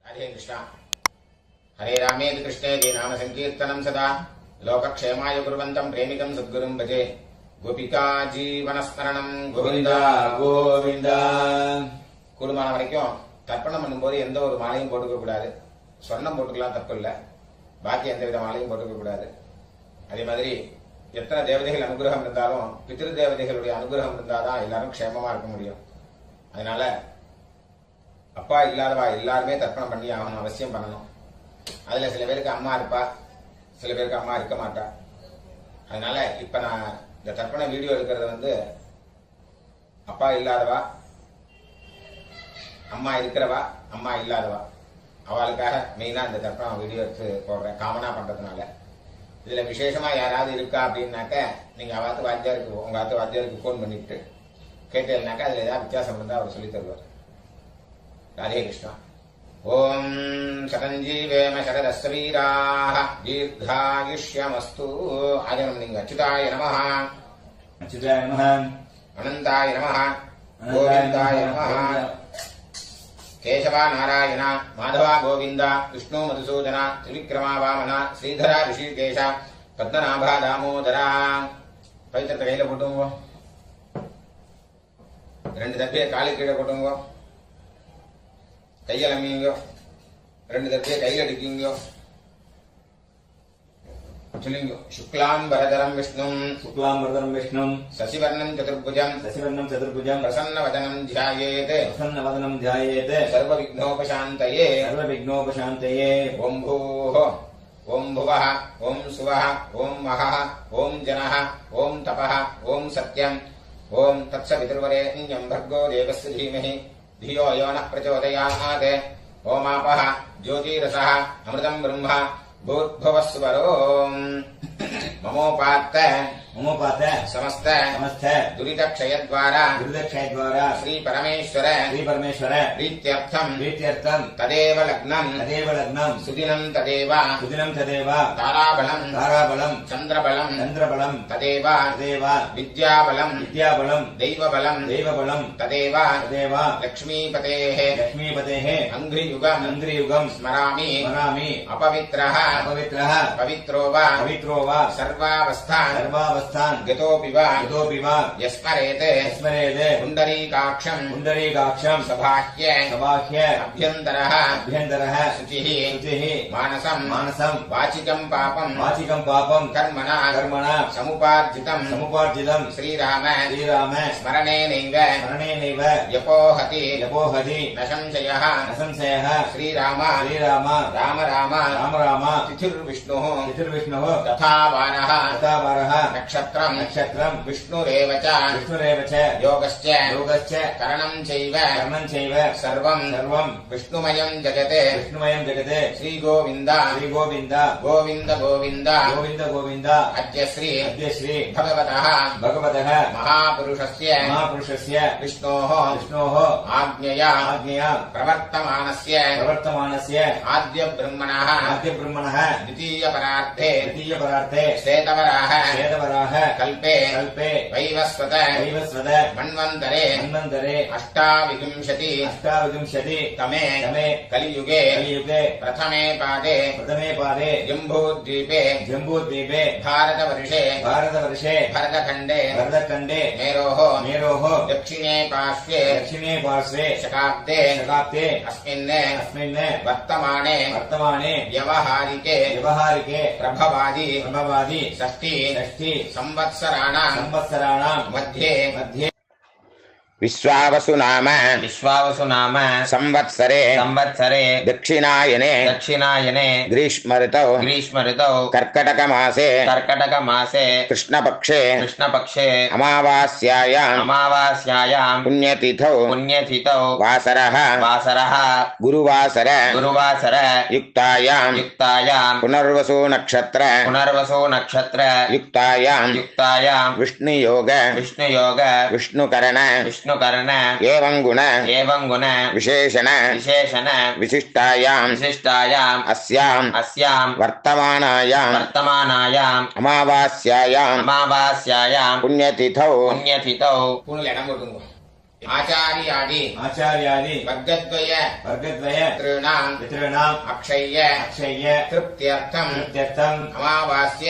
राधे कृष्ण हरे रामेति कृष्णेति नाम संकीर्तनं सदा लोकक्षेमाय कुर्वन्तं प्रेमिकं सद्गुरुं भजे गोपिका जीवनस्मरणं गोविंद गोविंद கூடுமான வரைக்கும் தர்ப்பணம் பண்ணும்போது எந்த ஒரு மாலையும் போட்டுக்க கூடாது. சொர்ணம் போட்டுக்கலாம், தப்பு இல்லை. பாக்கி எந்த வித மாலையும் போட்டுக்க கூடாது. அதே மாதிரி எத்தனை தேவதைகள் அனுகிரகம் இருந்தாலும் பித்ரு தேவதைகளுடைய அனுகிரகம் இருந்தாதான் எல்லாரும் க்ஷேமமா இருக்க முடியும். அதனால அப்பா இல்லாதவா எல்லாருமே தர்ப்பணம் பண்ணி ஆகணும், அவசியம் பண்ணணும். அதுல சில பேருக்கு அம்மா இருப்பா, சில பேருக்கு அம்மா இருக்க மாட்டா. அதனால இப்ப நான் இந்த தர்ப்பண வீடியோ எடுக்கிறது அப்பா இல்லாதவா, அம்மா இருக்கிறவா, அம்மா இல்லாதவா, அவளுக்காக மெயினா இந்த தர்ப்பணம் வீடியோ எடுத்து போடுறேன், காமனா பண்றதுனால. இதுல விசேஷமா யாராவது இருக்கா அப்படின்னாக்க நீங்க அவாத்து வாத்தியாருக்கு, உங்க ஆத்து வாத்தியாருக்கு போன் பண்ணிட்டு கேட்டேன்னாக்கா அதுல ஏதாவது வித்தியாசம் இருந்தா அவர் சொல்லி தருவார். राधे कृष्ण ओम शतंजीवेम शरदस्वीराः दीर्घायुष्यमस्तु आजनम अच्युताय नमः अनंताय नमः गोविंदाय नमः केशवा नारायण माधवा गोविंद विष्णु मधुसूदन त्रिविक्रमा वामन श्रीधरा ऋषिकेश पद्मनाभा दामोदरा पवित्र कैल पोटुंगो ரெண்டு தப்பியை காலு கீழே போட்டுங்கோ, கையில் அம்மிங்கோ, ரெண்டு தப்பியை கையில் அடிக்குங்கோ. சொல்லுங்க. சுக்லாம் வரதரம் விஷ்ணும் சசிவர்ணம் சதுர்புஜம் பிரசன்னவதனம் ध्यायेत् सर्वविघ्नोपशान्तये ओम भूः ओम भुवः ओम सुवः ओम महः ओम जनः ओम तपः ओम सत्यम् ओम तत्सवितुर्वरेण्यं भर्गो देवस्य धीमहि धियो यो नः प्रचोदयात् ओमापः ज्योतिरसः अमृतं ब्रह्म भूर्भुवस्वरो ममोपात्त समस्त दुरितक्षय द्वारा श्री परमेश्वर प्रीत्यर्थम तदेव लग्नं सुदिनं तदेव ताराबलं चंद्रबलं तदेव विद्याबलं दैवबलं तदेव लक्ष्मीपतेः अंघ्रियुगं स्मरामि अपवित्रः पवित्रो वा सर्वावस्थान् गतोऽपि वा यस्मरेत् पुण्डरीकाक्षं सबाह्य अभ्यन्तरः शुचिः मानसं वाचिकं पापं कर्मणा समुपार्जितं श्रीराम स्मरणेनैव यपोहति न संशयः श्रीराम राम तिथिर्विष्णुः तथा वारः नक्षत्रं विष्णुरेव च योगश्च करणं चैव सर्वं विष्णुमयं जगत् श्रीगोविन्द गोविन्द अद्य श्री भगवतः महापुरुषस्य विष्णोः आज्ञया प्रवर्तमानस्य आद्य ब्रह्मणः द्वितीयपरार्थे श्वेतवराह कल्पे वैवस्वत मन्वन्तरे अष्टाविंशति तमे कलियुगे प्रथमे पादे जम्बूद्वीपे भारतवर्षे भरतखण्डे मेरोः दक्षिणे पार्श्वे शकाब्दे अस्मिन् वर्तमाने व्यवहारिके प्रभवादि षष्ठी संवत्सराणां मध्ये विश्वावसु नाम संवत्सरे दक्षिणायने ग्रीष्म ऋतौ कर्कटक मासे कृष्णपक्षे अमावास्यायां पुण्यतिथौ वासरः गुरुवासर युक्तायां पुनर्वसु नक्षत्र युक्तायां विष्णुयोग विष्णुकरण एवं गुण विशेषण विशिष्टायां अस्यां वर्तमानायां अमावास्यायां पुण्यतिथौ आचार्यादि वर्गद्वय पितॄणाम् अक्षय्य तृप्त्यर्थम् अमावास्य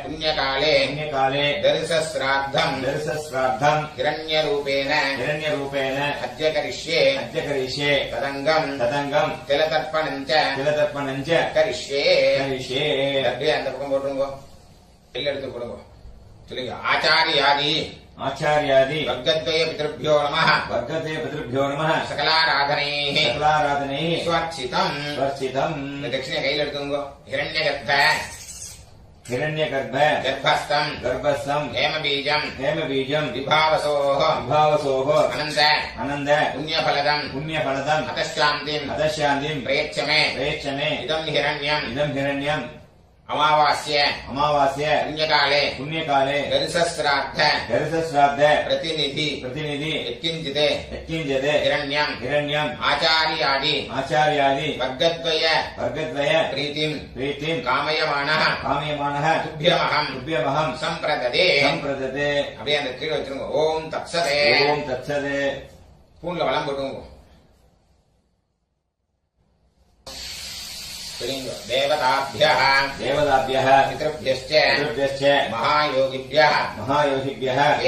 पुण्यकाले दर्शश्राद्धम् हिरण्यरूपेण अद्य करिष्ये तदङ्गम् तिलतर्पणम् च करिष्ये அந்த பக்கம் போட்டுருங்கோ கையில் எடுத்து கொடுங்கோ சொல்லுங்க आचार्यादि वर्गद्वय पितृभ्यो नमः सकलाराधनैः स्वर्चितम् दक्षिणे कैल एडुत्तुंगो हिरण्यगर्भ गर्भस्थम् हेमबीजम् विभावसोः अनन्द पुण्यफलदम् अतशान्तिम् प्रयच्छ मे इदम् हिरण्यम् अमावास्य पुण्यकाले दर्शश्राद्ध प्रतिनिधि यत्किञ्चित् हिरण्यम् आचार्यादि वर्गद्वय प्रीतिम् कामयमानः तुभ्यमहम् सम्प्रददे அப்படியே அந்த கீழ வச்சிருங்க ஓம் தத்சதே பூன்ல வலம் போட்டுங்க देवताभ्यः पितृभ्यश्च महायोगिभ्यः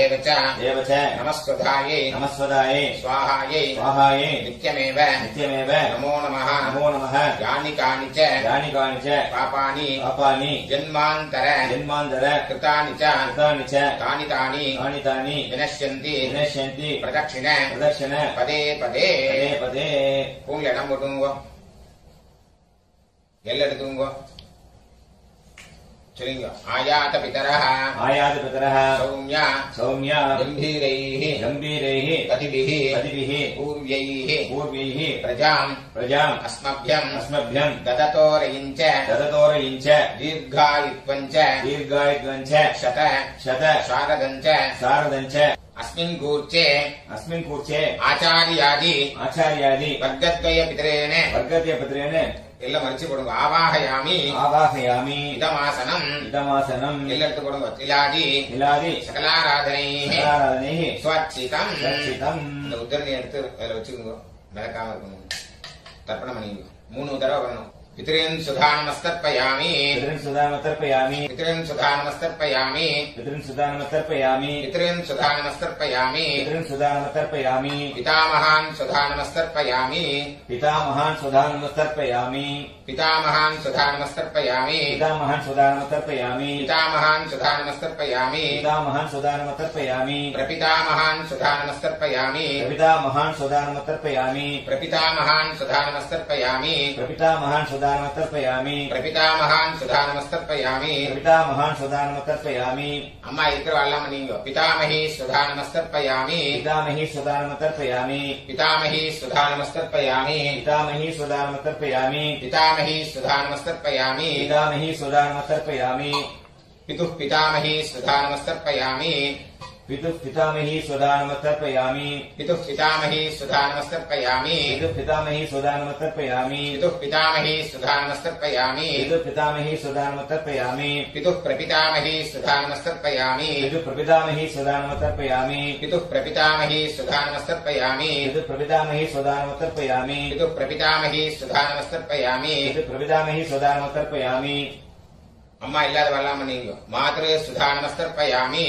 एव च नमस्कृतायै स्वाहायै नित्यमेव नमो नमः यानि कानि च पापानि जन्मान्तर कृतानि च तानि विनश्यन्ति प्रदक्षिण पदे पूंगल इடம் போட்டுங்க எல்லாம் எடுத்துங்க சொல்லுங்க ஆயாத பிதரஹ சௌம்ய கம்பீரைஹ பதிபிஹ பூர்வைஹ பிரஜாம் அஸ்மभ्यம் தததோரயிஞ்ச தீர்காயுத்வஞ்ச சத சாரதஞ்ச अस्मिन् कूर्चे आचार्यादि वर्गद्वय पितरेण ಎಲ್ಲ ಮರ್ಚಿ ಕೊಡುಂಗ ಆವಾಹಯಾಮಿ ಇದಮಾಸನಂ ಎಲ್ಲ எடுத்து ಕೊಡುಂಗ திலாதி சகலாராதனை ஸ்வச்சிதம் இந்த உத்தரணி எடுத்து அதில் வச்சுக்கோங்க நடக்காம இருக்கணும் தர்ப்பணம் பண்ணிக்கோங்க 3 தடவை பண்ணணும் पितॄन् सुधानमस्तर्पयामि पितामहान् सुधानमस्तर्पयामि प्रपितामहान् सुधानमस्तर्पयामि प्रपितामहान् सुधानमस्तर्पयामि अम्मा इधर वाला मनींगो पितामही सुधानमस्तर्पयामि पितुः पितामही सुधानमस्तर्पयामि पितुः प्रपितामही सुधानमस्तर्पयामि अम्मा इल्लाद वाला मनींगो मातृ सुधानमस्तर्पयामि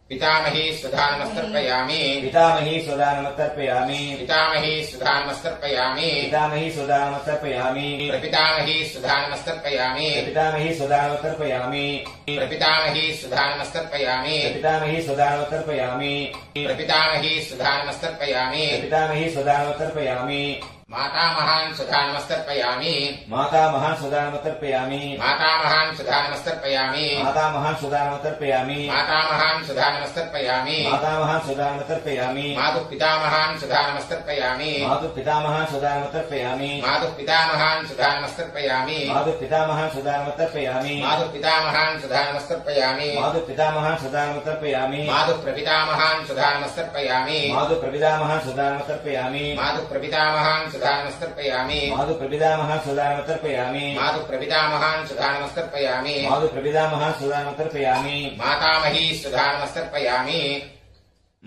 पितामही सुधानमस्तर्पयामि पितामही सुधानमस्तर्पयामि प्रपितामही सुधानमस्तर्पयामि मातामहान् सुधानमस्तर्पयामि मातामहान् सुधानमतर्पयामि मातामहान् सुधानमस्तर्पयामि मातामहान् सुधानमतर्पयामि मातामहान् सुधानमस्तर्पयामि मातामहान् सुधानमतर्पयामि मातुः पितामहान् सुधानमस्तर्पयामि मातुः पितामहान् सुधानमतर्पयामि मातुः पितामहान् सुधानमस्तर्पयामि मातुः पितामहान् सुधानमतर्पयामि मातुः पितामहान् सुधानमस्तर्पयामि मातुः पितामहान् सुधानमतर्पयामि मातुः प्रपितामहान् सुधानमस्तर्पयामि मातुः प्रपितामहान् सुधानमतर्पयामि मातुः प्रपितामहान् सुधानमस्तर्पयामि मातुः प्रपितामहान् सुधानमतर्पयामि मातुः प्रपितामहान् सुधानमस्तर्पयामि मातुः प्रपितामहान् सुधानमतर्पयामि मातामही सुधानमस्तर्पयामि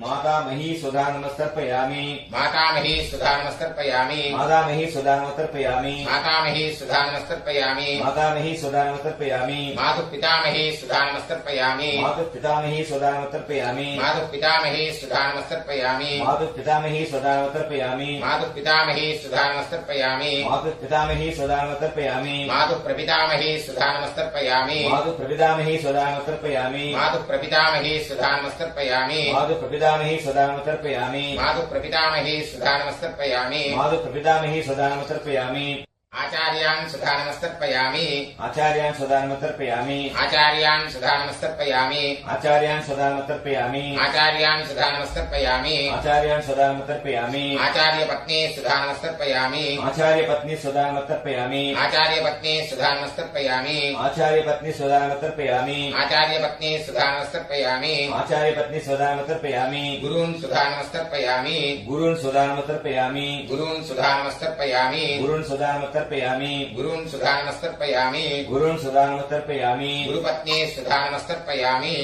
मातामही सुधानमस्तर्पयामि मातामही सुधानमस्तर्पयामि मातामही सुधानमतर्पयामि मातामही सुधानमस्तर्पयामि मातामही सुधानमतर्पयामि मातुः पितामही सुधानमस्तर्पयामि मातुः पितामही सुधानमतर्पयामि मातुः पितामही सुधानमस्तर्पयामि मातुः पितामही सुधानमतर्पयामि मातुः पितामही सुधानमस्तर्पयामि मातुः पितामही सुधानमतर्पयामि मातुः प्रपितामही सुधानमस्तर्पयामि मातुः प्रपितामही सुधानमतर्पयामि मातुः प्रपितामही सुधानमस्तर्पयामि मातुः प्रपितामही सुधानमतर्पयामि मातुः प्रपितामही सुधानमस्तर्पयामि मातुः प्रपितामही सुधानमतर्पयामि आचार्यान् सुधानमस्तर्पयामि आचार्यान् सुधानमतर्पयामि आचार्यान् सुधानमस्तर्पयामि आचार्यान् सुधानमतर्पयामि आचार्यान् सुधानमस्तर्पयामि आचार्यान् सुधानमतर्पयामि आचार्यपत्नी सुधानमस्तर्पयामि आचार्यपत्नी सुधानमतर्पयामि आचार्यपत्नी सुधानमस्तर्पयामि आचार्यपत्नी सुधानमतर्पयामि आचार्यपत्नी सुधानमस्तर्पयामि आचार्यपत्नी सुधानमतर्पयामि गुरून् सुधानमस्तर्पयामि गुरून् सुधानमतर्पयामि गुरून् सुधानमस्तर्पयामि गुरून् सुधानमतर्पयामि गुरून् सुधानमस्तर्पयामि गुरून् सुधानमतर्पयामि गुरुपत्नी सुधानमस्तर्पयामि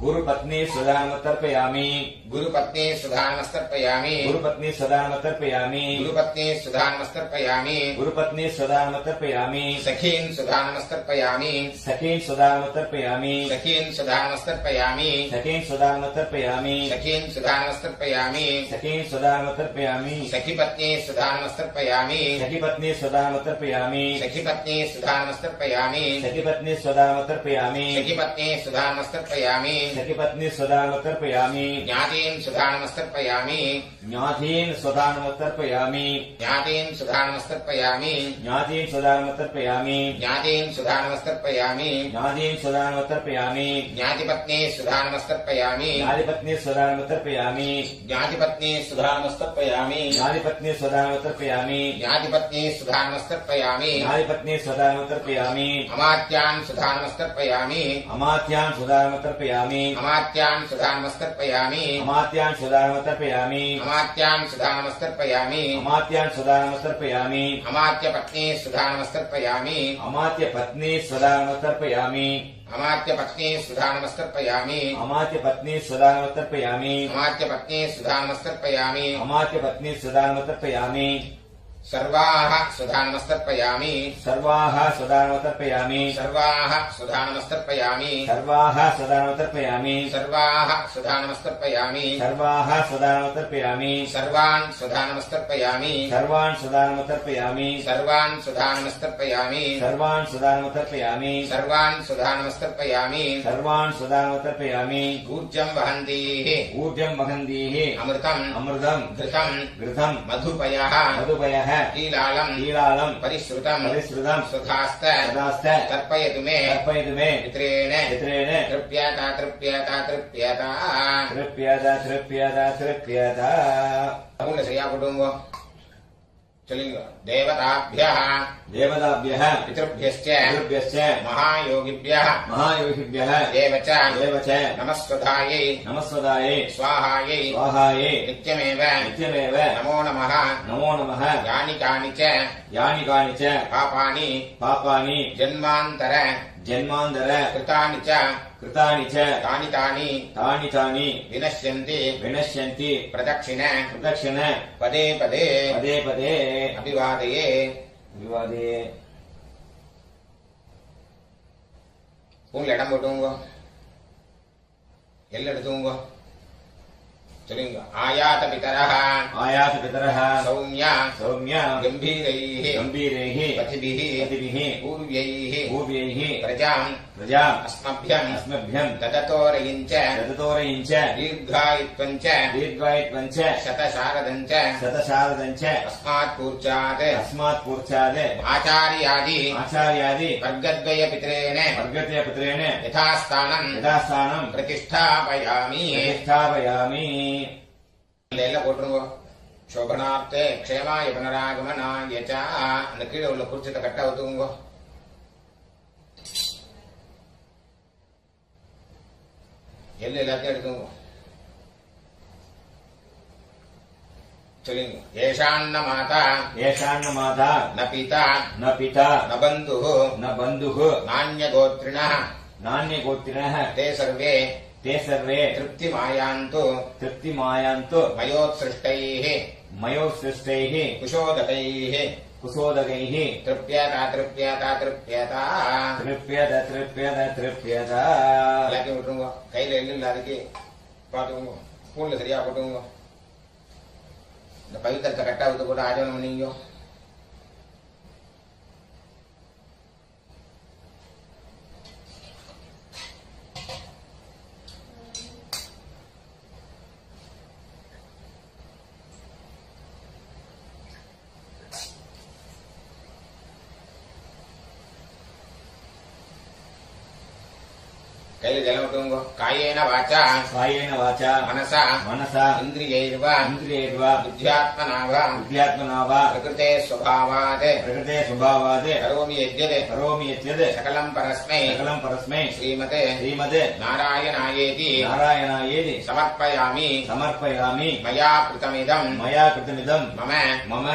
गुरुपत्नी सुधानमतर्पयामि गुरुपत्नी सुधानमस्तर्पयामि गुरुपत्नी सुधानमतर्पयामि गुरुपत्नी सुधानमस्तर्पयामि गुरुपत्नी सुधानमतर्पयामि सखीन् सुधानमस्तर्पयामि सखीन् सुधानमतर्पयामि सखीन् सुधानमस्तर्पयामि सखीन् सुधानमतर्पयामि सखीन् सुधानमस्तर्पयामि सखीन् सुधानमतर्पयामि सखीपत्नी सुधानमस्तर्पयामि सखीपत्नी सुधानमतर्पयामि सखीपत्नी सुधानमस्तर्पयामि सखीपत्नी सुधानमतर्पयामि सखीपत्नी सुधानमस्तर्पयामि सखीपत्नी सुधानमतर्पयामि ज्ञातीन् सुधानमस्तर्पयामि ज्ञातीन् सुधानमतर्पयामि ज्ञातीन् सुधानमस्तर्पयामि ज्ञातीन् सुधानमतर्पयामि ज्ञातीन् सुधानमस्तर्पयामि ज्ञातीन् सुधानमतर्पयामि ज्ञातिपत्नी सुधानमस्तर्पयामि ज्ञातिपत्नी सुधानमतर्पयामि ज्ञातिपत्नी सुधानमस्तर्पयामि ज्ञातिपत्नी सुधानमतर्पयामि ज्ञातिपत्नी सुधानमस्तर्पयामि ज्ञातिपत्नी सुधानमतर्पयामि अमात्यान् सुधानमस्तर्पयामि अमात्यान् सुधानमतर्पयामि अमात्यान् सुधानमस्तर्पयामि अमात्यान् सुधानमतर्पयामि अमात्यान् सुधानमस्तर्पयामि अमात्यान् सुधानमतर्पयामि अमात्यपत्नी सुधानमस्तर्पयामि अमात्यपत्नी सुधानमतर्पयामि अमात्यपत्नी सुधानमस्तर्पयामि अमात्यपत्नी सुधानमतर्पयामि अमात्यपत्नी सुधानमस्तर्पयामि अमात्यपत्नी सुधानमतर्पयामि सर्वाः सुधानमस्तर्पयामि सर्वाः सुधानमतर्पयामि सर्वाः सुधानमस्तर्पयामि सर्वाः सुधानमतर्पयामि सर्वाः सुधानमस्तर्पयामि सर्वाः सुधानमतर्पयामि सर्वान् सुधानमस्तर्पयामि सर्वान् सुधानमतर्पयामि सर्वान् सुधानमस्तर्पयामि सर्वान् सुधानमतर्पयामि सर्वान् सुधानमस्तर्पयामि सर्वान् सुधानमतर्पयामि ऊर्जं वहन्तीः ऊर्जं वहन्तीः अमृतम् अमृतम् घृतम् घृतम् मधुपयः मधुपयः कीलालम् कीलालम् परिश्रुतम् परिश्रुतम् सुधास्त सदास्त तर्पयतु मे तर्पयतु मे पित्रेण पित्रेण तृप्यता तृप्यता तृप्यता तृप्यता तृप्यता तृप्यता पूर्ण சரியா போடுங்க சொல்லுங்க देवताभ्यः देवताभ्यः पितृभ्यश्च पितृभ्यश्च महायोगिभ्यः महायोगिभ्यः देव च नमस्वधायै नमस्वदायै स्वाहायै स्वाहायै नित्यमेव नित्यमेव नमो नमः यानि कानि च पापानि जन्मान्तर कृतानि च तानि तानि विनश्यन्ति प्रदक्षिण पदे पदे अभिवादये பூண்ல இடம் போட்டுங்க எல் எடுத்துங்க சொல்லுங்க. ஆயாத பிதரஹ आयात पितरः சௌம்ய सौम्य கம்பீரைः गम्भीरैः பதிபிः पतिभिः பூர்வைः पूर्व्यैः பிரஜாம் प्रजाम् அஸ்மभ्யம் अस्मभ्यम् தததோரயிஞ்ச ददतोरयिञ्च தீர்காயித்வஞ்ச दीर्घायित्वञ्च சதசாரதஞ்ச शतशारदञ्च அஸ்மாத் பூர்ச்சாத் अस्मात् पूर्चाद् ஆச்சாரியாதி आचार्यादि வர்க்கத்வய பித்ரேன वर्गस्य पुत्रेण யதாஸ்தானம் यथास्थानम् பிரதிஷ்டாபயாமி. प्रतिष्ठापयामि எல்லாம் போட்டுருங்க. சோபனார்த்தே க்ஷேமாய புனராகமனாய ச. அந்த கீழே உள்ள குறிச்சத்தை கட்ட ஒத்துக்குங்க. எல்லாத்தையும் எடுத்துங்க. சொல்லுங்க. ஏஷான்ன மாதா येषान्न माता ந பிதா न पिता ந பந்துः न बन्धुः நான்யகோத்ரிணः नान्यगोत्रिणः ते सर्वे ते सर्वे तृप्तिमायान्तु तृप्तिमायान्तु मयोत्सृष्टैः मयोत्सृष्टैः कुशोदकैः कुशोदकैः तृप्यता तृप्यता तृप्यता. तृप्यत तृप्यत तृप्यत எல்லாத்தையும் விட்டுருங்க. கையில எள்ளு இல்லாதக்கு பாத்துக்கோங்க. ஸ்பூன்ல சரியா போட்டுங்க. இந்த பவித்திரத்தை கட்டா விட்டு போட்டு ஆஜனம் பண்ணீங்க. கையில ஜலம் விட்டுங்க. காயேன வாச்சா कायेन वाचा மனசா मनसा இந்திரியைர்வ इन्द्रियैर्वा புத்தியாத்மனாவ बुद्ध्यात्मना वा பிரகிருதே ஸ்வபாவாத் प्रकृते स्वभावात् கரோமி யஜ்யத் करोमि यद्यत् சகலம் பரஸ்மை सकलं परस्मै ஸ்ரீமதே श्रीमद् நாராயணாயேதி नारायणायेति சமர்ப்பயாமி. समर्पयामि மயா கிருதமிதம் मया कृतमिदम् மம मम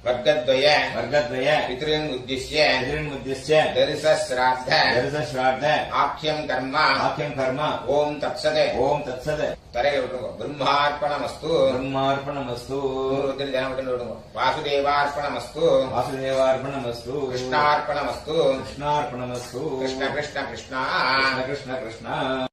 வர்க்கத்வய वर्गद्वय பித்ருன் உத்திஷ்ய पितॄन्मुद्दिश्य தரிசஸ்ராத்த दर्शश्राद्ध ஆக்யம் கர்ம आख्यं कर्म ஓம் தத்சத். ओम तत्सत् தரையில விட்டுருங்க. பிரம்மார்ப்பணமஸ்து. ब्रह्मार्पणमस्तु ஒருத்தர் ஜனம் விட்டு விடுங்க. வாசுதேவார்ப்பணமஸ்து. वासुदेवार्पणमस्तु கிருஷ்ணார்ப்பணமஸ்து. कृष्णार्पणमस्तु கிருஷ்ண கிருஷ்ண கிருஷ்ணா. कृष्ण कृष्ण कृष्ण